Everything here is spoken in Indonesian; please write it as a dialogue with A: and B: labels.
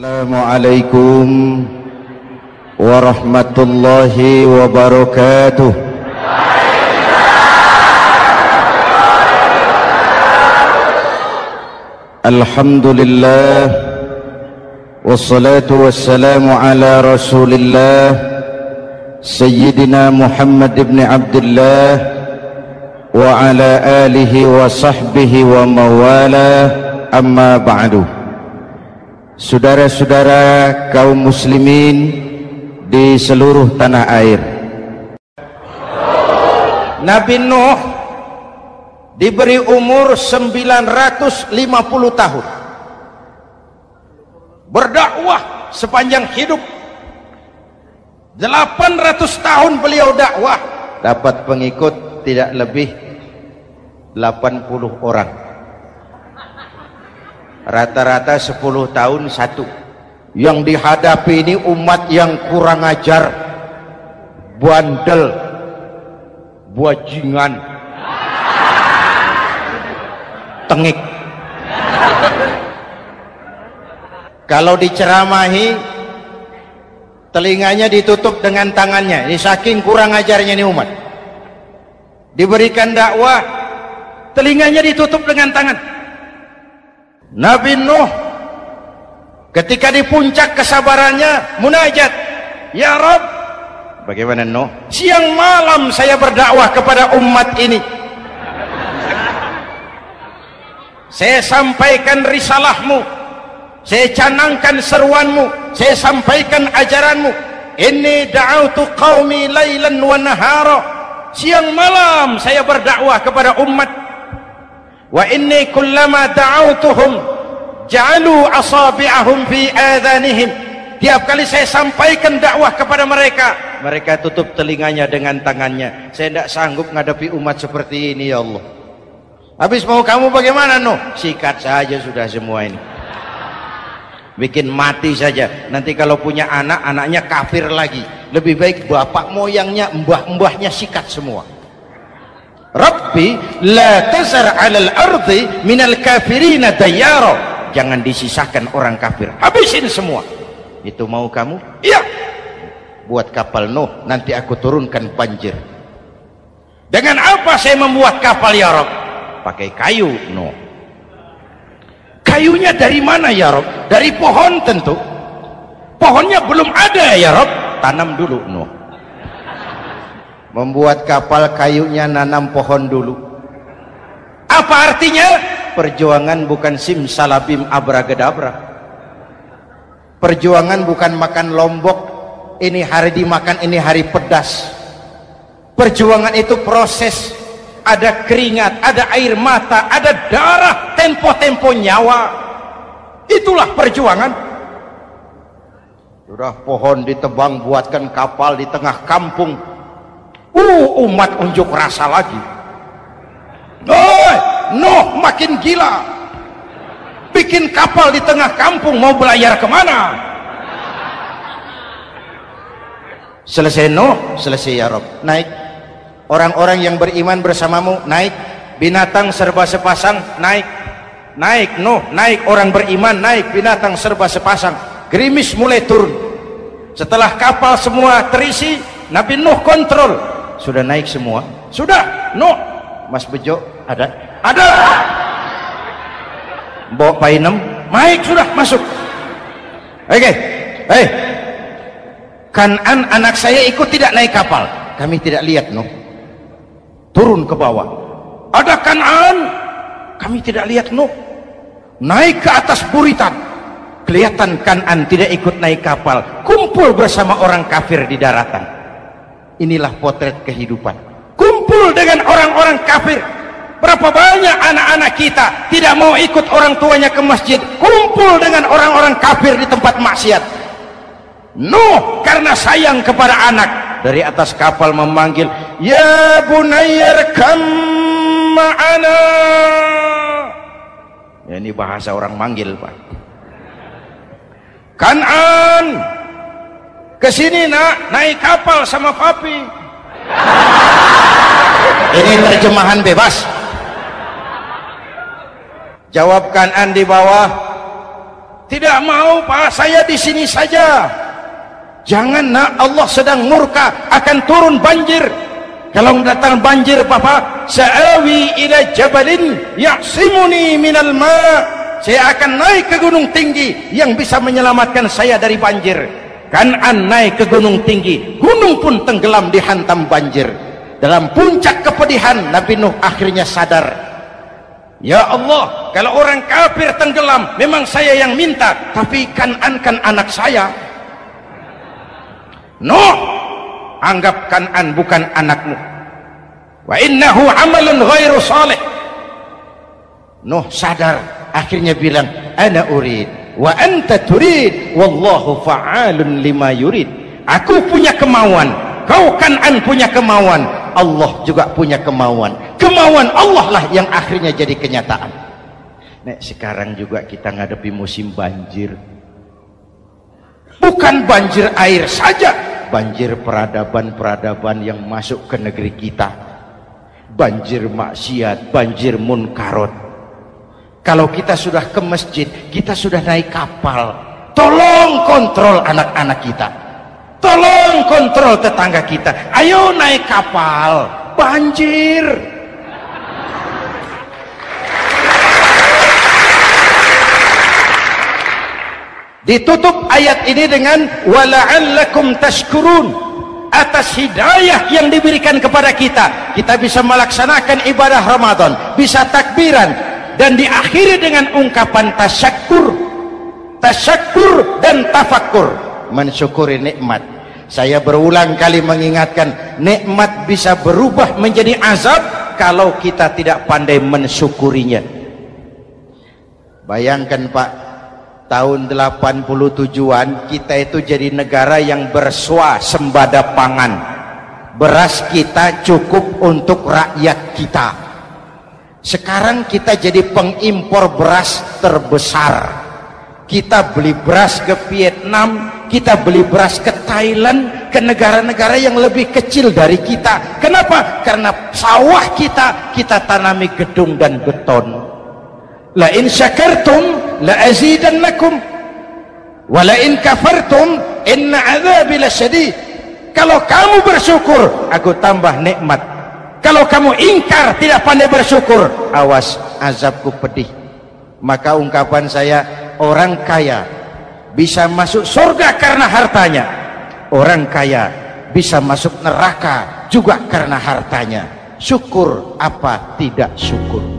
A: Assalamualaikum warahmatullahi wabarakatuh. Alhamdulillah wassalatu wassalamu ala Rasulillah Sayyidina Muhammad ibn Abdullah wa ala alihi wa sahbihi wa mawala, amma ba'du. Saudara-saudara kaum muslimin di seluruh tanah air, Nabi Nuh diberi umur 950 tahun, berdakwah sepanjang hidup. 800 tahun beliau dakwah, dapat pengikut tidak lebih 80 orang, rata-rata 10 tahun satu. Yang dihadapi ini umat yang kurang ajar, bandel, bajingan, tengik. Kalau diceramahi, telinganya ditutup dengan tangannya. Ini saking kurang ajarnya ini umat. Diberikan dakwah, telinganya ditutup dengan tangan. Nabi Nuh ketika di puncak kesabarannya munajat, ya Rabb, bagaimana Nuh? Siang malam saya berdakwah kepada umat ini, saya sampaikan risalahmu, saya canangkan seruanmu, saya sampaikan ajaranmu. Inni da'autu qaumi lailan wa nahara, siang malam saya berdakwah kepada umat. Wa inni kullama da'autuhum ja'alu asabi'ahum fi adhanihim, tiap kali saya sampaikan dakwah kepada mereka, mereka tutup telinganya dengan tangannya. Saya tidak sanggup menghadapi umat seperti ini, ya Allah. Habis mau kamu bagaimana Nuh? Sikat saja sudah semua ini, bikin mati saja. Nanti kalau punya anak, anaknya kafir lagi. Lebih baik bapak moyangnya, mbah-mbahnya sikat semua. Rabbi la tazar 'alal ardi minal kafirina dayyara, jangan disisakan orang kafir, habisin semua. Itu mau kamu? Iya. Buat kapal Nuh, nanti aku turunkan banjir. Dengan apa saya membuat kapal ya Rabb? Pakai kayu Nuh. Kayunya dari mana ya Rabb? Dari pohon tentu. Pohonnya belum ada ya Rabb, tanam dulu Nuh. Membuat kapal kayunya nanam pohon dulu. Apa artinya? Perjuangan bukan simsalabim abragadabra. Perjuangan bukan makan lombok, ini hari dimakan, ini hari pedas. Perjuangan itu proses, ada keringat, ada air mata, ada darah, tempo-tempo nyawa. Itulah perjuangan. Sudah pohon ditebang, buatkan kapal di tengah kampung. Umat unjuk rasa lagi. Nuh makin gila, bikin kapal di tengah kampung, mau belayar kemana? Selesai Nuh, selesai ya Rabb, naik. Orang-orang yang beriman bersamamu naik, binatang serba sepasang naik. Naik Nuh, naik orang beriman, naik binatang serba sepasang. Gerimis mulai turun. Setelah kapal semua terisi, Nabi Nuh kontrol. Sudah naik semua? Sudah. Nuh, Mas Bejo ada? Ada. Mbok Painem naik, sudah masuk. Oke. Kanan anak saya ikut tidak naik kapal. Kami tidak lihat Nuh. Turun ke bawah. Ada Kanan. Kami tidak lihat Nuh. Naik ke atas buritan. Kelihatan Kanan tidak ikut naik kapal. Kumpul bersama orang kafir di daratan. Inilah potret kehidupan. Kumpul dengan orang-orang kafir. Berapa banyak anak-anak kita tidak mau ikut orang tuanya ke masjid, kumpul dengan orang-orang kafir di tempat maksiat. Nuh karena sayang kepada anak, dari atas kapal memanggil, ya bunayyarkam ma'ana. Ya, ini bahasa orang manggil, Pak. Kanan, kesini nak, naik kapal sama papi. Ini terjemahan bebas. Jawab Kanan di bawah, Tidak mau Pak, saya di sini saja. Jangan nak, Allah sedang murka, akan turun banjir. Kalau datang banjir Bapak, sa'awi ila jabalin ya'simuni minal ma'. Saya akan naik ke gunung tinggi yang bisa menyelamatkan saya dari banjir. Kan'an naik ke gunung tinggi, gunung pun tenggelam dihantam banjir. Dalam puncak kepedihan, Nabi Nuh akhirnya sadar, ya Allah, kalau orang kafir tenggelam memang saya yang minta, tapi Kan'an kan anak saya. Nuh, anggap Kan'an bukan anakmu. Wa innahu amalun ghairu salih. Nuh sadar, akhirnya bilang, ana urid wa anta turid wallahu fa'alun lima yurid. Aku punya kemauan, kau Kan'an punya kemauan, Allah juga punya kemauan. Kemauan Allah lah yang akhirnya jadi kenyataan. Nek sekarang juga kita ngadepi musim banjir. Bukan banjir air saja, banjir peradaban-peradaban yang masuk ke negeri kita. Banjir maksiat, banjir munkarot. Kalau kita sudah ke masjid, kita sudah naik kapal. Tolong kontrol anak-anak kita. Tolong kontrol tetangga kita. Ayo naik kapal. Banjir. Ditutup ayat ini dengan wala'allakum tashkurun. Atas hidayah yang diberikan kepada kita, kita bisa melaksanakan ibadah Ramadan, bisa takbiran, dan diakhiri dengan ungkapan tasyakkur. Tasyakkur dan tafakkur, mensyukuri nikmat. Saya berulang kali mengingatkan, nikmat bisa berubah menjadi azab kalau kita tidak pandai mensyukurinya. Bayangkan Pak, tahun 87-an kita itu jadi negara yang berswasembada pangan. Beras kita cukup untuk rakyat kita. Sekarang kita jadi pengimpor beras terbesar. Kita beli beras ke Vietnam, kita beli beras ke Thailand, ke negara-negara yang lebih kecil dari kita. Kenapa? Karena sawah kita tanami gedung dan beton. La in syakartum la azidannakum wa la in kafartum inna adzabi lasyadid. Kalau kamu bersyukur, aku tambah nikmat. Kalau kamu ingkar, tidak pandai bersyukur, awas, azabku pedih. Maka ungkapan saya, orang kaya bisa masuk surga karena hartanya, orang kaya bisa masuk neraka juga karena hartanya. Syukur apa tidak syukur?